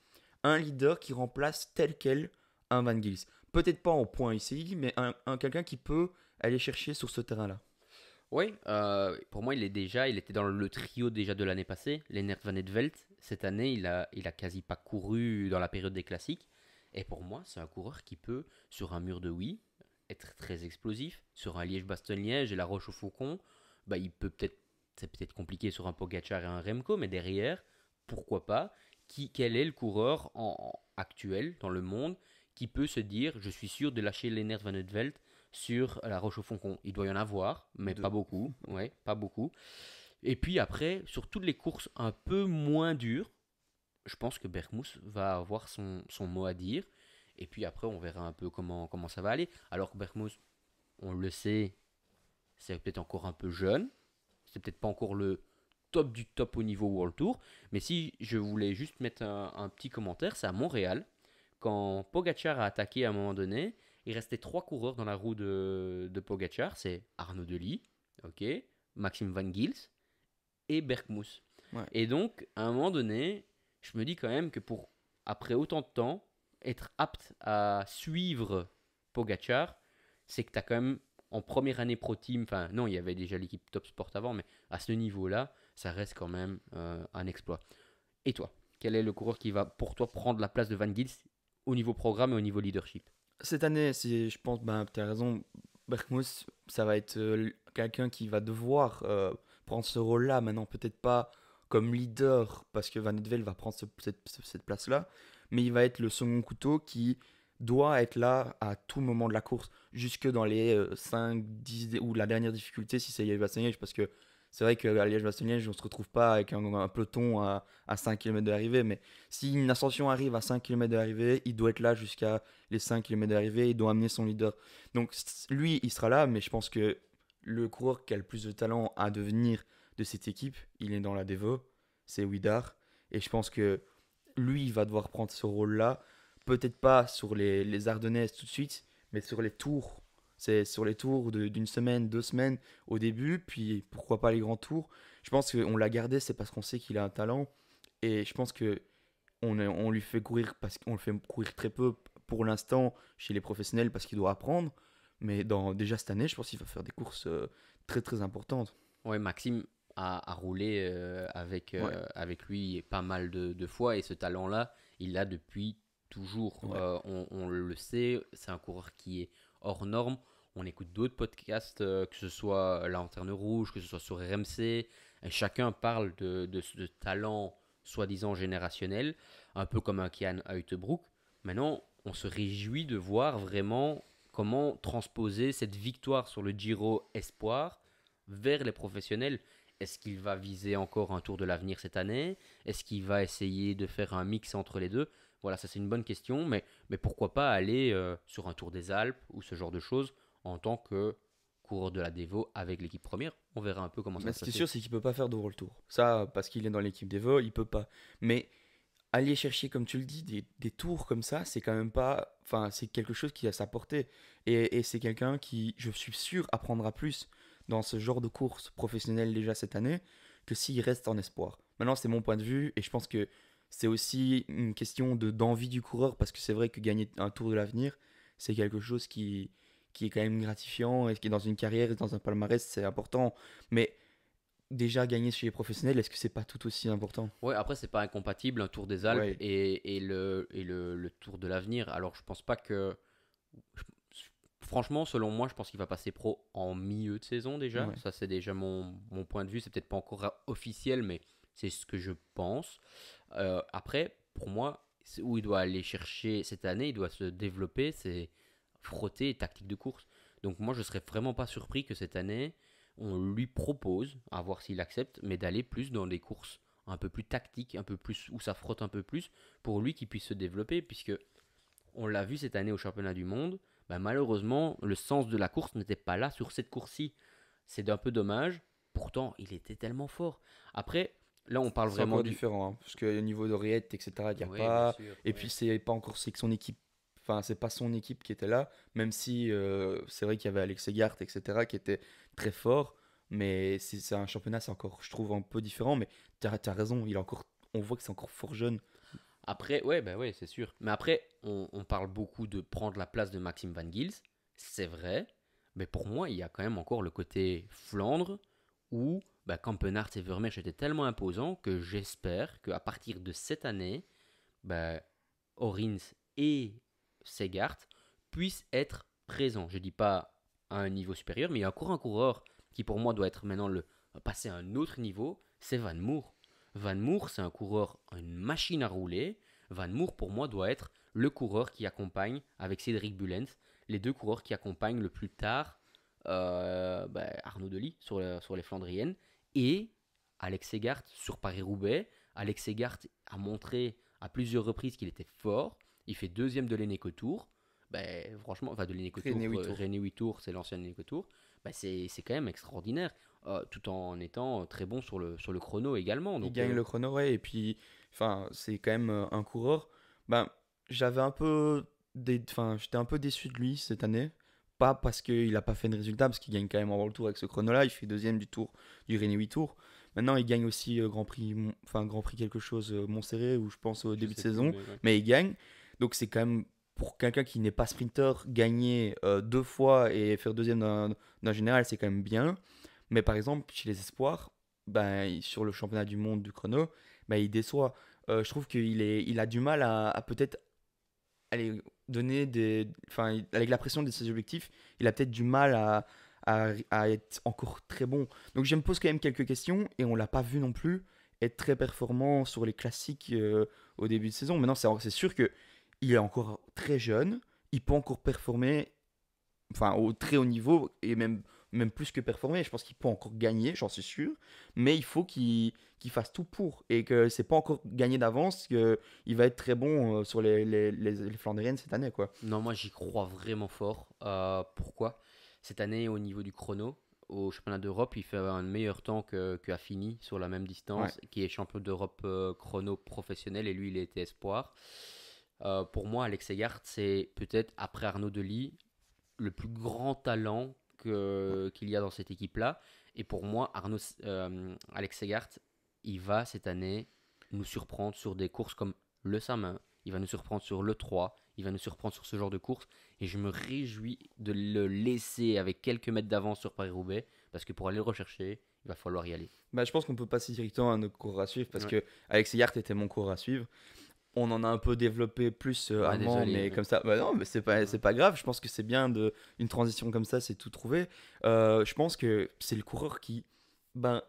S2: un leader qui remplace tel quel un Van Gils? Peut-être pas en point ici, mais quelqu'un qui peut aller chercher sur ce terrain-là.
S1: Oui, pour moi, il était dans le trio déjà de l'année passée, Lennart Van het Veld. Cette année, il a quasi pas couru dans la période des classiques. Et pour moi, c'est un coureur qui peut, sur un mur de oui, être très explosif. Sur un Liège-Bastogne-Liège et la Roche-au-Faucon, c'est peut-être compliqué sur un Pogacar et un Remco, mais derrière, pourquoi pas, quel est le coureur actuel dans le monde qui peut se dire, je suis sûr de lâcher Lennart Van het Veld sur la Roche-au-Faucon. Il doit y en avoir, mais pas beaucoup. Ouais, pas beaucoup. Et puis après, sur toutes les courses un peu moins dures, je pense que Berkmoes va avoir son mot à dire. Et puis après, on verra un peu comment ça va aller. Alors que Berkmoes, on le sait, c'est peut-être encore un peu jeune. C'est peut-être pas encore le top du top au niveau World Tour. Mais si je voulais juste mettre un petit commentaire, c'est à Montréal. Quand Pogacar a attaqué à un moment donné, il restait 3 coureurs dans la roue de Pogacar. C'est Arnaud Delis, okay, Maxime Van Gils et Berkmoes.
S2: Ouais.
S1: Et donc, à un moment donné, je me dis quand même que après autant de temps, être apte à suivre Pogacar, c'est que tu as quand même en première année Pro Team, enfin non, il y avait déjà l'équipe Top Sport avant, mais à ce niveau-là, ça reste quand même un exploit. Et toi, quel est le coureur qui va pour toi prendre la place de Van Gils au niveau programme et au niveau leadership?
S2: Cette année, je pense, tu as raison, Berkmoes, ça va être quelqu'un qui va devoir prendre ce rôle-là. Maintenant, peut-être pas comme leader, parce que Van het Veld va prendre cette place-là, mais il va être le second couteau qui doit être là à tout moment de la course, jusque dans les 5, 10, ou la dernière difficulté, si c'est Liège-Bastogne-Liège, parce que C'est vrai qu'à Liège-Bastogne-Liège, on ne se retrouve pas avec un peloton à 5 km de l'arrivée, mais si une ascension arrive à 5 km de l'arrivée, il doit être là jusqu'à les 5 km de l'arrivée, il doit amener son leader. Donc lui, il sera là, mais je pense que le coureur qui a le plus de talent à devenir de cette équipe, il est dans la Devo, c'est Widar. Et je pense que lui, il va devoir prendre ce rôle-là. Peut-être pas sur les Ardennaises tout de suite, mais sur les tours. C'est sur les tours d'une semaine, 2 semaines au début, puis pourquoi pas les grands tours. Je pense qu'on l'a gardé, c'est parce qu'on sait qu'il a un talent. Et je pense que on lui fait courir parce qu'on le fait courir très peu pour l'instant chez les professionnels parce qu'il doit apprendre. Mais déjà cette année, je pense qu'il va faire des courses très très importantes.
S1: Ouais, Maxime a roulé
S2: Ouais,
S1: avec lui pas mal de fois et ce talent-là, il l'a depuis toujours.
S2: ouais.
S1: On le sait, c'est un coureur qui est hors norme. On écoute d'autres podcasts, que ce soit La Lanterne Rouge, que ce soit sur RMC. Et chacun parle de ce talent soi-disant générationnel, un peu comme un Kian Uijtebroek. Maintenant, on se réjouit de voir vraiment comment transposer cette victoire sur le Giro Espoir vers les professionnels. Est-ce qu'il va viser encore un Tour de l'Avenir cette année? Est-ce qu'il va essayer de faire un mix entre les deux? Voilà, ça c'est une bonne question, mais pourquoi pas aller sur un Tour des Alpes ou ce genre de choses en tant que coureur de la Devo avec l'équipe première? On verra un peu comment ça va
S2: Mais
S1: se
S2: ce qui est
S1: passer.
S2: sûr, c'est qu'il peut pas faire de World Tour. Ça, parce qu'il est dans l'équipe des Vaux, il peut pas. Mais aller chercher, comme tu le dis, des tours comme ça, c'est quand même pas. Enfin, c'est quelque chose qui a sa portée. Et c'est quelqu'un qui, je suis sûr, apprendra plus dans ce genre de course professionnelle déjà cette année que s'il reste en espoir. Maintenant, c'est mon point de vue et je pense que c'est aussi une question d'envie du coureur parce que c'est vrai que gagner un tour de l'avenir, c'est quelque chose qui est quand même gratifiant et qui est dans une carrière et dans un palmarès, c'est important. Mais déjà gagner chez les professionnels, est-ce que c'est pas tout aussi important?
S1: Ouais, après, c'est pas incompatible un Tour des Alpes
S2: Ouais,
S1: et le Tour de l'Avenir. Alors, je pense pas que. je- Franchement, selon moi, je pense qu'il va passer pro en milieu de saison déjà.
S2: ouais.
S1: Ça, c'est déjà mon point de vue. C'est peut-être pas encore officiel, mais c'est ce que je pense. Après, pour moi, c'est où il doit aller chercher cette année, il doit se développer, c'est frotter et tactique de course. Donc, moi, je serais vraiment pas surpris que cette année, on lui propose, à voir s'il accepte, mais d'aller plus dans des courses un peu plus tactiques, un peu plus où ça frotte un peu plus, pour lui qui puisse se développer, puisque on l'a vu cette année au championnat du monde, bah, malheureusement, le sens de la course n'était pas là sur cette course-ci. C'est un peu dommage. Pourtant, il était tellement fort. Après, là, on parle
S2: C'est
S1: vraiment
S2: encore
S1: du.
S2: différent, hein, parce qu'au niveau d'Oriette, etc., il n'y a
S1: Oui, bien
S2: pas.
S1: sûr.
S2: Et
S1: Ouais.
S2: puis, c'est pas encore c'est que son équipe. Enfin, c'est pas son équipe qui était là, même si c'est vrai qu'il y avait Alex Segart, etc., qui était très fort. Mais c'est un championnat, c'est encore, je trouve, un peu différent. Mais tu as raison, il est encore, on voit que c'est encore fort jeune.
S1: Après, ouais, bah ouais, c'est sûr. Mais après, on parle beaucoup de prendre la place de Maxime Van Gils. C'est vrai. Mais pour moi, il y a quand même encore le côté Flandre où bah, Kampenaerts et Vermeersch étaient tellement imposants que j'espère qu'à partir de cette année, bah, Orins et Segart puissent être présents. Je ne dis pas à un niveau supérieur, mais il y a encore un coureur qui pour moi doit être maintenant passer à un autre niveau, c'est Van Moer. Van Moer, c'est un coureur, une machine à rouler. Van Moer, pour moi, doit être le coureur qui accompagne, avec Cédric Bullens, les deux coureurs qui accompagnent le plus tard Arnaud Delis sur les Flandriennes et Alex Segart sur Paris-Roubaix. Alex Segart a montré à plusieurs reprises qu'il était fort. Il fait deuxième de l'Eneco Tour. Ben, franchement, enfin de l'Eneco Tour,
S2: René 8 tours.
S1: René 8 Tour, c'est l'ancien Eneco Tour. Ben, c'est quand même extraordinaire, tout en étant très bon sur le chrono également.
S2: Il
S1: Donc,
S2: gagne le chrono, ouais, et puis, enfin, c'est quand même un coureur. Ben, j'avais un peu, enfin, j'étais un peu déçu de lui cette année. Pas parce qu'il a pas fait de résultat, parce qu'il gagne quand même en World Tour avec ce chrono-là. Il fait deuxième du tour du Rennais 8 Tours. Maintenant, il gagne aussi Grand Prix, enfin Grand Prix quelque chose Montserrat, où je pense au
S1: je
S2: début de
S1: sais plus,
S2: saison,
S1: mais ouais.
S2: mais il gagne. Donc c'est quand même pour quelqu'un qui n'est pas sprinter, gagner 2 fois et faire deuxième d'un général, c'est quand même bien. Mais par exemple, chez les espoirs, ben, sur le championnat du monde du chrono, ben, il déçoit. Je trouve il a du mal à peut-être aller donner des. Enfin, avec la pression de ses objectifs, il a peut-être du mal à être encore très bon. Donc je me pose quand même quelques questions et on l'a pas vu non plus être très performant sur les classiques au début de saison. Maintenant, c'est sûr que il est encore très jeune, il peut encore performer enfin, au très haut niveau et même même plus que performer. Je pense qu'il peut encore gagner, j'en suis sûr. Mais il faut qu'il fasse tout pour. Et que c'est pas encore gagné d'avance, qu'il va être très bon sur les Flandriennes cette année, quoi.
S1: Non, moi j'y crois vraiment fort. Pourquoi? Cette année, au niveau du chrono, au championnat d'Europe, il fait un meilleur temps que Affini sur la même
S2: Ouais.
S1: distance, qui est champion d'Europe chrono professionnel, et lui il était espoir. Pour moi, Alex Segard, c'est peut-être après Arnaud Delis le plus grand talent qu'il y a dans cette équipe-là. Et pour moi, Alex Segard, il va cette année nous surprendre sur des courses comme le Samin, il va nous surprendre sur le 3, il va nous surprendre sur ce genre de course. Et je me réjouis de le laisser avec quelques mètres d'avance sur Paris-Roubaix, parce que pour aller le rechercher, il va falloir y aller.
S2: Bah, je pense qu'on peut passer directement à notre coureur à suivre parce
S1: Ouais,
S2: que Alex Yart était mon coureur à suivre. On en a un peu développé plus
S1: ouais
S2: avant,
S1: désolé.
S2: mais
S1: Ouais.
S2: comme ça, bah non, mais
S1: Ouais.
S2: c'est pas grave. Je pense que c'est bien une transition comme ça, c'est tout trouvé. Je pense que c'est le coureur qui, ben,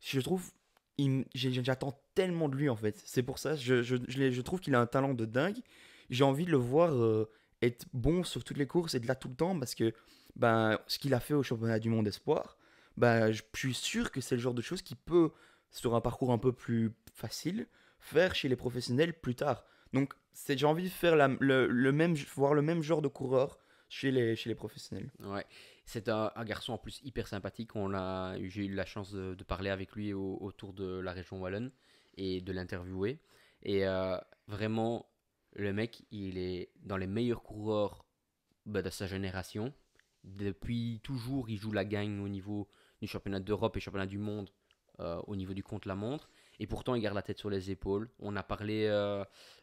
S2: je trouve, j'attends tellement de lui en fait. C'est pour ça, je trouve qu'il a un talent de dingue. J'ai envie de le voir être bon sur toutes les courses et de là tout le temps parce que ben, ce qu'il a fait au championnat du monde espoir, ben, je suis sûr que c'est le genre de choses qu'il peut, sur un parcours un peu plus facile, faire chez les professionnels plus tard. Donc j'ai envie de faire voir le même genre de coureur chez les professionnels.
S1: Ouais. C'est un garçon en plus hyper sympathique. J'ai eu la chance de parler avec lui autour de la région Wallonne et de l'interviewer. Et vraiment, le mec, il est dans les meilleurs coureurs de sa génération. Depuis toujours, il joue la gagne au niveau du championnat d'Europe et championnat du monde au niveau du contre-la-montre. Et pourtant, il garde la tête sur les épaules. On a parlé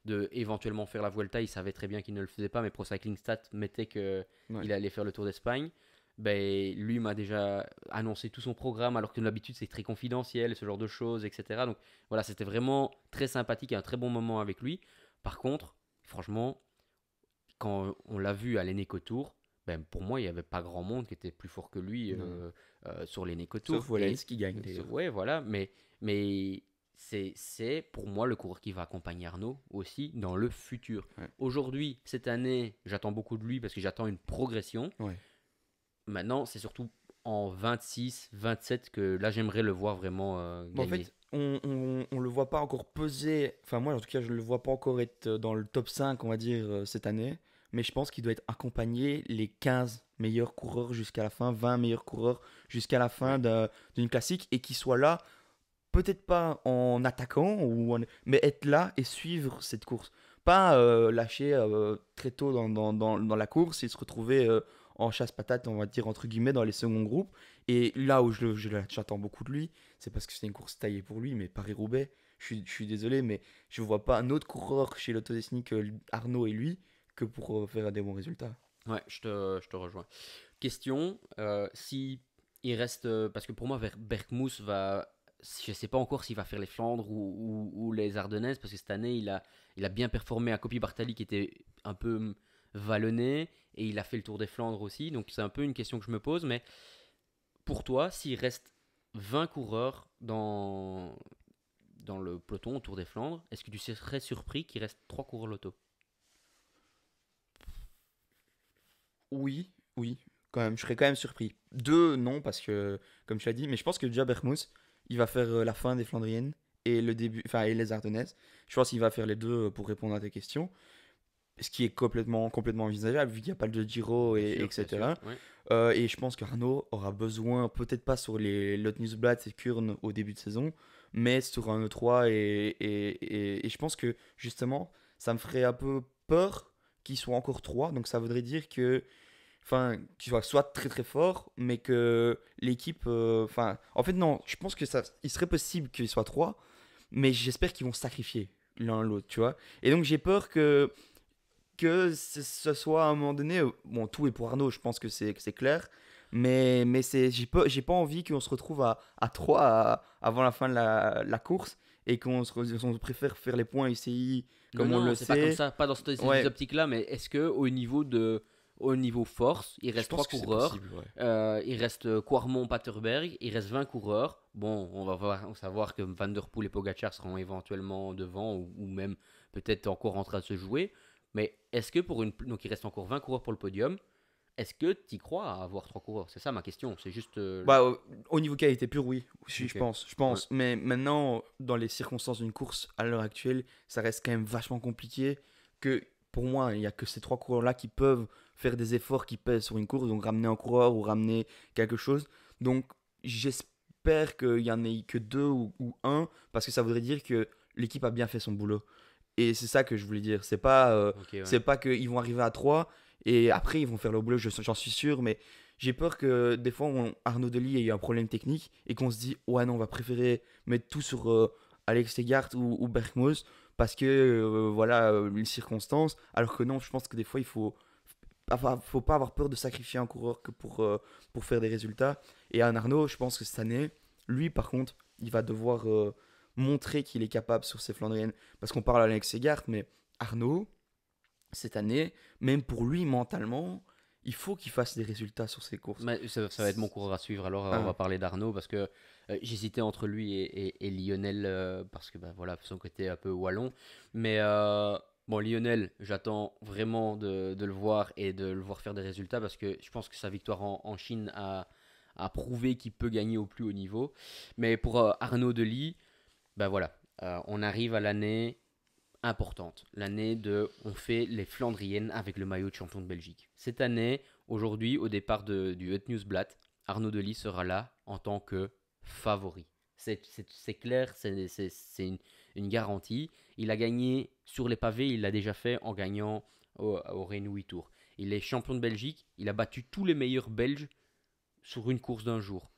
S1: de éventuellement faire la Vuelta. Il savait très bien qu'il ne le faisait pas, mais Pro Cycling Stats mettait qu'il
S2: Ouais.
S1: allait faire le Tour d'Espagne. Ben, lui m'a déjà annoncé tout son programme, alors que d'habitude c'est très confidentiel, ce genre de choses, etc. Donc voilà, c'était vraiment très sympathique et un très bon moment avec lui. Par contre, franchement, quand on l'a vu à l'Eneco Tour, ben, pour moi, il n'y avait pas grand monde qui était plus fort que lui
S2: Non.
S1: sur l'Eneco
S2: Sauf
S1: Tour.
S2: Wallens qui gagne d'ailleurs.
S1: Ouais, voilà, mais c'est pour moi le coureur qui va accompagner Arnaud aussi dans le futur.
S2: Ouais.
S1: Aujourd'hui, cette année, j'attends beaucoup de lui parce que j'attends une progression.
S2: Ouais.
S1: Maintenant, c'est surtout en 26, 27 que là, j'aimerais le voir vraiment
S2: Mais en
S1: gagner.
S2: fait, on le voit pas encore peser. Enfin, moi, en tout cas, je le vois pas encore être dans le top 5, on va dire, cette année. Mais je pense qu'il doit être accompagné les 15 meilleurs coureurs jusqu'à la fin, 20 meilleurs coureurs jusqu'à la fin
S1: Ouais.
S2: d'une classique et qu'il soit là, peut-être pas en attaquant, mais être là et suivre cette course. Pas lâcher très tôt dans la course et se retrouver en chasse-patate, on va dire, entre guillemets, dans les seconds groupes. Et là où j'attends beaucoup de lui, c'est parce que c'est une course taillée pour lui, mais Paris-Roubaix, je suis désolé, mais je ne vois pas un autre coureur chez l'Auto Destiny que Arnaud et lui que pour faire des bons résultats.
S1: Ouais, je te rejoins. Question, si il reste, parce que pour moi, Bergmous va, je sais pas encore s'il va faire les Flandres ou les Ardennaises, parce que cette année, il a bien performé à Coppi Bartali qui était un peu vallonné, et il a fait le Tour des Flandres aussi, donc c'est un peu une question que je me pose, mais pour toi, s'il reste 20 coureurs dans le peloton au Tour des Flandres, est-ce que tu serais surpris qu'il reste 3 coureurs loto?
S2: Oui, oui, quand même, je serais quand même surpris. Deux, non, parce que, comme tu l'as dit, mais je pense que déjà Bergmous, il va faire la fin des Flandriennes et le début, enfin, et les Ardennaises. Je pense qu'il va faire les deux pour répondre à tes questions, ce qui est complètement envisageable, vu qu'il n'y a pas de Giro,
S1: Bien sûr, bien sûr.
S2: etc.
S1: Ouais.
S2: Et je pense qu'Arnaud aura besoin, peut-être pas sur les Lot Newsblad et Kurn au début de saison, mais sur un E3. Et je pense que justement, ça me ferait un peu peur qu'ils soient encore trois. Donc ça voudrait dire que, enfin, qu'ils soient soit très très forts, mais que l'équipe. Enfin, en fait, non, je pense que il serait possible qu'ils soient trois, mais j'espère qu'ils vont se sacrifier l'un l'autre, tu vois. Et donc j'ai peur que ce soit à un moment donné, bon, tout est pour Arnaud, je pense que c'est clair, mais j'ai pas envie qu'on se retrouve à 3 avant la fin de la course et on préfère faire les points ICI
S1: Non,
S2: comme on
S1: non,
S2: le
S1: c'est pas comme
S2: sait.
S1: ça, pas dans cette
S2: Ouais,
S1: optique-là, mais est-ce que au niveau force, il
S2: je
S1: reste
S2: pense
S1: 3
S2: que c'est
S1: coureurs,
S2: possible, ouais.
S1: il reste Quarmont, Paterberg, il reste 20 coureurs. Bon, on va savoir que Van Der Poel et Pogacar seront éventuellement devant ou même peut-être encore en train de se jouer. Mais est-ce que donc il reste encore 20 coureurs pour le podium, Est-ce que tu y crois à avoir 3 coureurs? C'est ça ma question. C'est juste.
S2: Bah, au niveau qualité pure, oui, je
S1: Ok.
S2: pense. Je
S1: Ouais.
S2: pense. Mais maintenant, dans les circonstances d'une course à l'heure actuelle, ça reste quand même vachement compliqué. Que pour moi, il n'y a que ces trois coureurs-là qui peuvent faire des efforts qui pèsent sur une course, donc ramener un coureur ou ramener quelque chose. Donc, j'espère qu'il y en ait que deux ou un, parce que ça voudrait dire que l'équipe a bien fait son boulot. Et c'est ça que je voulais dire.
S1: Ok, ouais.
S2: C'est pas qu'ils vont arriver à 3 et après ils vont faire le boulot, j'en suis sûr, mais j'ai peur que des fois Arnaud Delis ait eu un problème technique et qu'on se dit ouais non, on va préférer mettre tout sur Alex Tegart ou Bergmos parce que voilà les circonstances. Alors que non, je pense que des fois faut pas avoir peur de sacrifier un coureur que pour faire des résultats. Et un Arnaud, je pense que cette année, lui par contre, il va devoir montrer qu'il est capable sur ses Flandriennes. Parce qu'on parle d'Alex Segard, mais Arnaud, cette année, même pour lui mentalement, il faut qu'il fasse des résultats sur ses courses.
S1: Mais ça va être mon coureur à suivre. Alors, on va
S2: Ah,
S1: parler d'Arnaud parce que j'hésitais entre lui et Lionel parce que, bah, voilà, son côté un peu wallon. Mais bon, Lionel, j'attends vraiment de le voir et de le voir faire des résultats parce que je pense que sa victoire en Chine a prouvé qu'il peut gagner au plus haut niveau. Mais pour Arnaud Delis, ben voilà, on arrive à l'année importante. L'année de on fait les Flandriennes avec le maillot de champion de Belgique. Cette année, aujourd'hui, au départ du Het Nieuwsblad, Arnaud Delis sera là en tant que favori. C'est clair, c'est une garantie. Il a gagné sur les pavés, il l'a déjà fait en gagnant au Renoui Tour. Il est champion de Belgique, il a battu tous les meilleurs Belges sur une course d'un jour.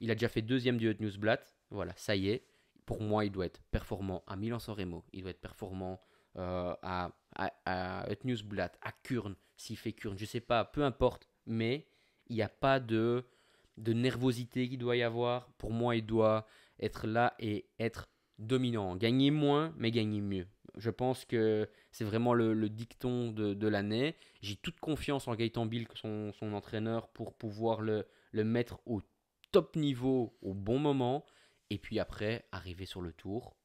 S1: Il a déjà fait deuxième du Het Nieuwsblad. Voilà, ça y est. Pour moi, il doit être performant à Milan-San Remo. Il doit être performant à Het Nieuwsblad, à Kurn, s'il fait Kurn. Je sais pas, peu importe. Mais il n'y a pas de nervosité qu'il doit y avoir. Pour moi, il doit être là et être dominant. Gagner moins, mais gagner mieux. Je pense que c'est vraiment le dicton de l'année. J'ai toute confiance en Gaëtan Bill, son entraîneur, pour pouvoir le mettre au top niveau au bon moment. Et puis après, arriver sur le tour.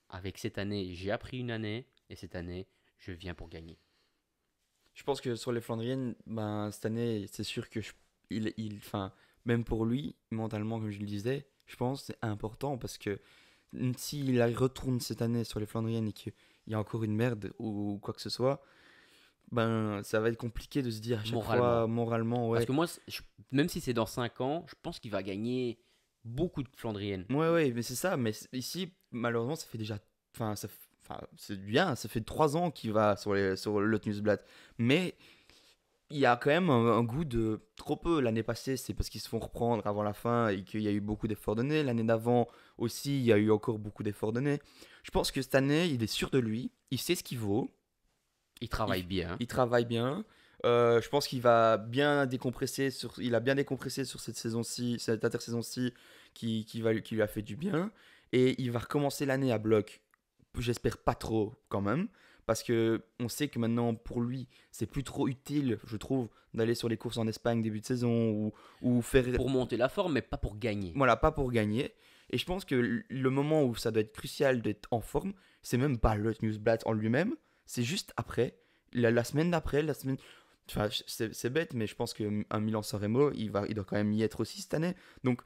S1: Avec cette année, j'ai appris une année. Et cette année, je viens pour gagner.
S2: je pense que sur les Flandriennes, ben, cette année, c'est sûr que enfin, même pour lui, mentalement, comme je le disais, je pense que c'est important parce que s'il retourne cette année sur les Flandriennes et qu'il y a encore une merde ou quoi que ce soit, ben ça va être compliqué de se dire à chaque
S1: Moralement.
S2: fois moralement
S1: Parce
S2: ouais.
S1: que moi, même si c'est dans 5 ans, je pense qu'il va gagner beaucoup de Flandriennes.
S2: Ouais, ouais, mais c'est ça. Mais ici, malheureusement, ça fait déjà. Enfin, enfin, c'est bien, ça fait 3 ans qu'il va sur le Newsblad. Mais il y a quand même un goût de trop peu. L'année passée, c'est parce qu'ils se font reprendre avant la fin et qu'il y a eu beaucoup d'efforts donnés. L'année d'avant aussi, il y a eu encore beaucoup d'efforts donnés. Je pense que cette année, il est sûr de lui. Il sait ce qu'il vaut.
S1: Il
S2: Il,
S1: travaille bien.
S2: il travaille bien. Je pense qu'il va bien décompresser il a bien décompressé sur cette saison-ci, cette intersaison-ci qui lui a fait du bien. Et il va recommencer l'année à bloc. J'espère pas trop quand même. Parce que on sait que maintenant, pour lui, c'est plus trop utile, je trouve, d'aller sur les courses en Espagne début de saison ou faire.
S1: Pour monter la forme, mais pas pour gagner.
S2: Voilà, pas pour gagner. Et je pense que le moment où ça doit être crucial d'être en forme, c'est même pas le Newsblad en lui-même, c'est juste après, la semaine d'après, la semaine. Enfin, c'est bête, mais je pense qu'un Milan-San Remo, il doit quand même y être aussi cette année. Donc,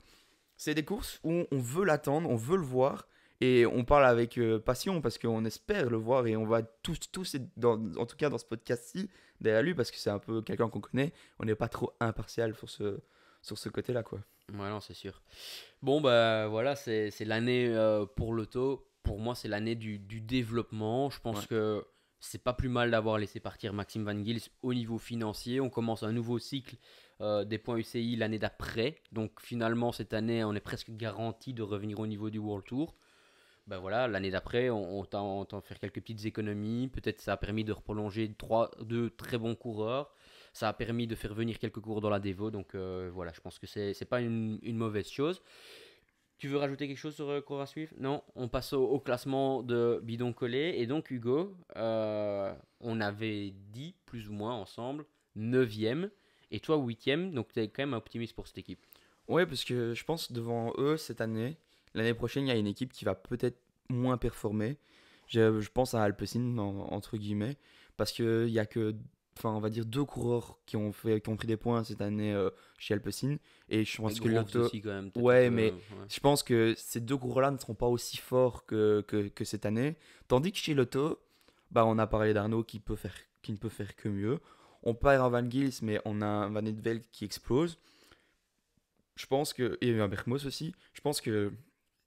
S2: c'est des courses où on veut l'attendre, on veut le voir, et on parle avec passion parce qu'on espère le voir et on va tous être en tout cas dans ce podcast-ci, derrière lui, parce que c'est un peu quelqu'un qu'on connaît. On n'est pas trop impartial sur ce côté-là, quoi.
S1: Ouais, non, c'est sûr. Bon, bah voilà, c'est l'année pour l'auto. Pour moi, c'est l'année du développement. Je
S2: Ouais.
S1: pense que c'est pas plus mal d'avoir laissé partir Maxime Van Gils au niveau financier. On commence un nouveau cycle des points UCI l'année d'après. Donc finalement, cette année, on est presque garanti de revenir au niveau du World Tour. Ben voilà, l'année d'après, on tente faire quelques petites économies. Peut-être ça a permis de prolonger deux très bons coureurs. Ça a permis de faire venir quelques cours dans la Devo. Donc voilà, je pense que c'est pas une mauvaise chose. Tu veux rajouter quelque chose sur cours à suivre? Non, on passe au classement de Bidon Collé. Et donc Hugo, on avait dit plus ou moins ensemble 9e et toi 8e. Donc tu es quand même optimiste pour cette équipe.
S2: Ouais, parce que je pense devant eux cette année, l'année prochaine, il y a une équipe qui va peut-être moins performer. Je pense à Alpecin, entre guillemets, parce qu'il y a que. enfin, on va dire deux coureurs qui ont pris des points cette année chez Alpecin. Et je
S1: Et
S2: pense que
S1: Groves
S2: Lotto.
S1: aussi, quand même, peut-être un
S2: Ouais,
S1: peu.
S2: mais
S1: Ouais.
S2: je pense que ces deux coureurs-là ne seront pas aussi forts que cette année. Tandis que chez Lotto, bah, on a parlé d'Arnaud qui ne peut faire que mieux. On perd un Van Gils, mais on a un Van Etvelt qui explose. Je pense que. Et un Bergmos aussi. Je pense que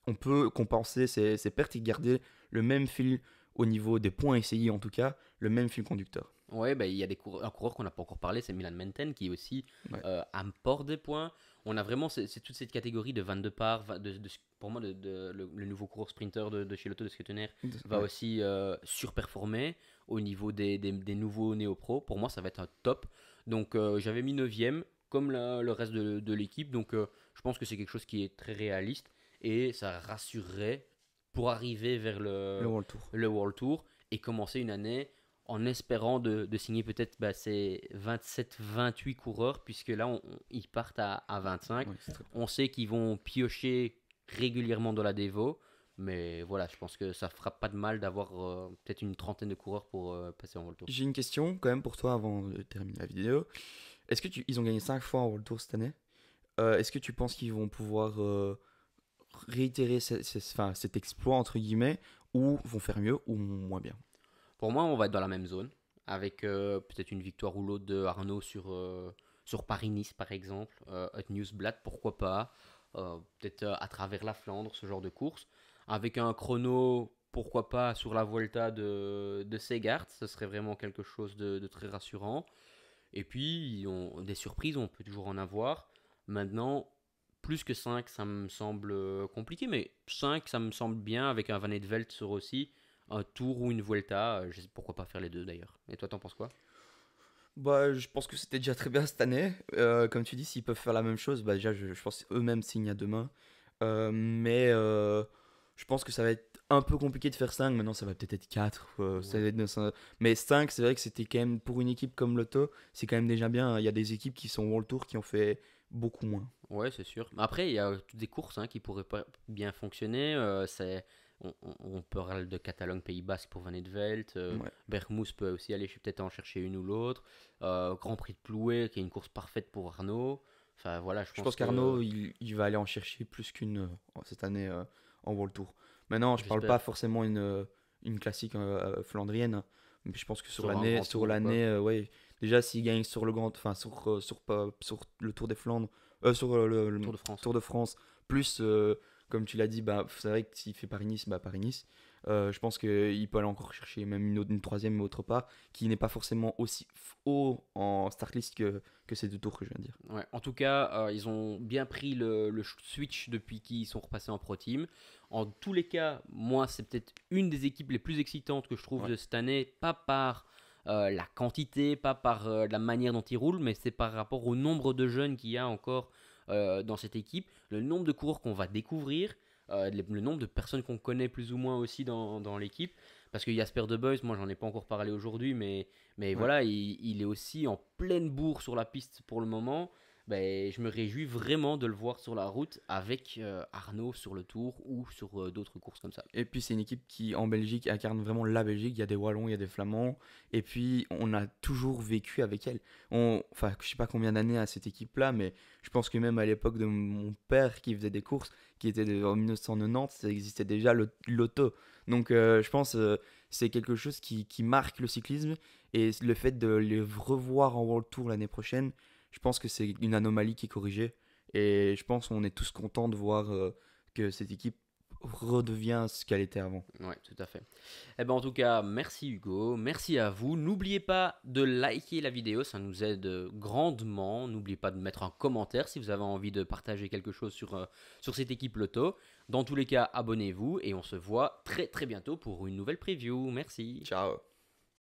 S2: on peut compenser ces pertes et garder le même fil au niveau des points essayés, en tout cas, le même fil conducteur.
S1: Ouais, bah, il y a un coureur qu'on n'a pas encore parlé, c'est Milan Menten, qui aussi
S2: Ouais.
S1: apporte des points. On a vraiment c'est toute cette catégorie de 22 parts. Pour moi, le nouveau coureur sprinter de chez Lotto de Skuttener va
S2: Ouais.
S1: aussi surperformer au niveau des nouveaux néo-pros. Pour moi, ça va être un top. Donc, j'avais mis 9ème, comme le reste de l'équipe. Donc, je pense que c'est quelque chose qui est très réaliste et ça rassurerait pour arriver vers
S2: Le World Tour.
S1: le World Tour et commencer une année en espérant de signer peut-être ces 27-28 coureurs, puisque là, ils partent à 25.
S2: Ouais, c'est très...
S1: On sait qu'ils vont piocher régulièrement dans la Devo, mais voilà, je pense que ça fera pas de mal d'avoir peut-être une trentaine de coureurs pour passer en World Tour.
S2: J'ai une question quand même pour toi avant de terminer la vidéo. Est-ce que ils ont gagné 5 fois en World Tour cette année? Est-ce que tu penses qu'ils vont pouvoir réitérer enfin, cet exploit entre guillemets ou vont faire mieux ou moins bien?
S1: Pour moi, on va être dans la même zone, avec peut-être une victoire ou l'autre de Arnaud sur Paris-Nice, par exemple, Hot Newsblad, pourquoi pas, peut-être à travers la Flandre, ce genre de course, avec un chrono, pourquoi pas, sur la Vuelta de Segart, ce serait vraiment quelque chose de très rassurant. Et puis, des surprises, on peut toujours en avoir. Maintenant, plus que 5 ça me semble compliqué, mais 5 ça me semble bien avec un Van Velt sur aussi un Tour ou une Vuelta. Je sais pourquoi pas faire les deux d'ailleurs. Et toi, t'en penses quoi?
S2: Bah, je pense que c'était déjà très bien cette année. Comme tu dis, s'ils peuvent faire la même chose, bah déjà, je pense eux-mêmes signent à demain. Mais je pense que ça va être un peu compliqué de faire 5. Maintenant, ça va peut-être être 4. Ça
S1: Ouais.
S2: va mais 5, c'est vrai que c'était quand même, pour une équipe comme Lotto, c'est quand même déjà bien. Il y a des équipes qui sont World Tour qui ont fait beaucoup moins.
S1: Ouais, c'est sûr. Mais après, il y a toutes des courses qui pourraient pas bien fonctionner. On parle de Catalogne Pays Basque pour Van Velt.
S2: Ouais.
S1: Bergmoes peut aussi aller peut-être en chercher une ou l'autre. Grand Prix de Plouay, qui est une course parfaite pour Arnaud. Enfin voilà, je
S2: Je
S1: pense
S2: pense
S1: que
S2: qu'Arnaud, il va aller en chercher plus qu'une cette année en World Tour. Maintenant, je parle pas
S1: j'espère
S2: forcément une classique flandrienne, mais je pense que
S1: sur un grand
S2: sur
S1: tour ou quoi.
S2: l'année, ouais, déjà s'il gagne sur le grand, enfin sur le Tour des Flandres, sur le
S1: Tour de France.
S2: Tour de France, plus comme tu l'as dit, bah c'est vrai que s'il fait Paris-Nice, bah Paris-Nice. Je pense qu'il peut aller encore chercher même une troisième autre part qui n'est pas forcément aussi haut en start list que ces deux tours que je viens de dire.
S1: Ouais, en tout cas, ils ont bien pris le switch depuis qu'ils sont repassés en Pro Team. En tous les cas, moi, c'est peut-être une des équipes les plus excitantes que je trouve
S2: Ouais.
S1: de cette année, pas par la quantité, pas par la manière dont ils roulent, mais c'est par rapport au nombre de jeunes qu'il y a encore dans cette équipe, le nombre de coureurs qu'on va découvrir, le nombre de personnes qu'on connaît plus ou moins aussi dans l'équipe. Parce que Jasper De Boys, moi j'en ai pas encore parlé aujourd'hui, mais
S2: Ouais.
S1: voilà, il est aussi en pleine bourre sur la piste pour le moment. Ben, je me réjouis vraiment de le voir sur la route avec Arnaud sur le Tour ou sur d'autres courses comme ça.
S2: Et puis c'est une équipe qui en Belgique incarne vraiment la Belgique. Il y a des Wallons, il y a des Flamands. Et puis on a toujours vécu avec elle. Enfin, je sais pas combien d'années à cette équipe-là, mais je pense que même à l'époque de mon père qui faisait des courses, qui était en 1990, ça existait déjà l'auto. Donc je pense c'est quelque chose qui marque le cyclisme. Et le fait de les revoir en World Tour l'année prochaine, je pense que c'est une anomalie qui est corrigée. Et je pense qu'on est tous contents de voir que cette équipe redevient ce qu'elle était avant.
S1: Ouais, tout à fait. Eh ben, en tout cas, merci Hugo, merci à vous. N'oubliez pas de liker la vidéo, ça nous aide grandement. N'oubliez pas de mettre un commentaire si vous avez envie de partager quelque chose sur cette équipe Lotto. Dans tous les cas, abonnez-vous et on se voit très très bientôt pour une nouvelle preview. Merci.
S2: Ciao.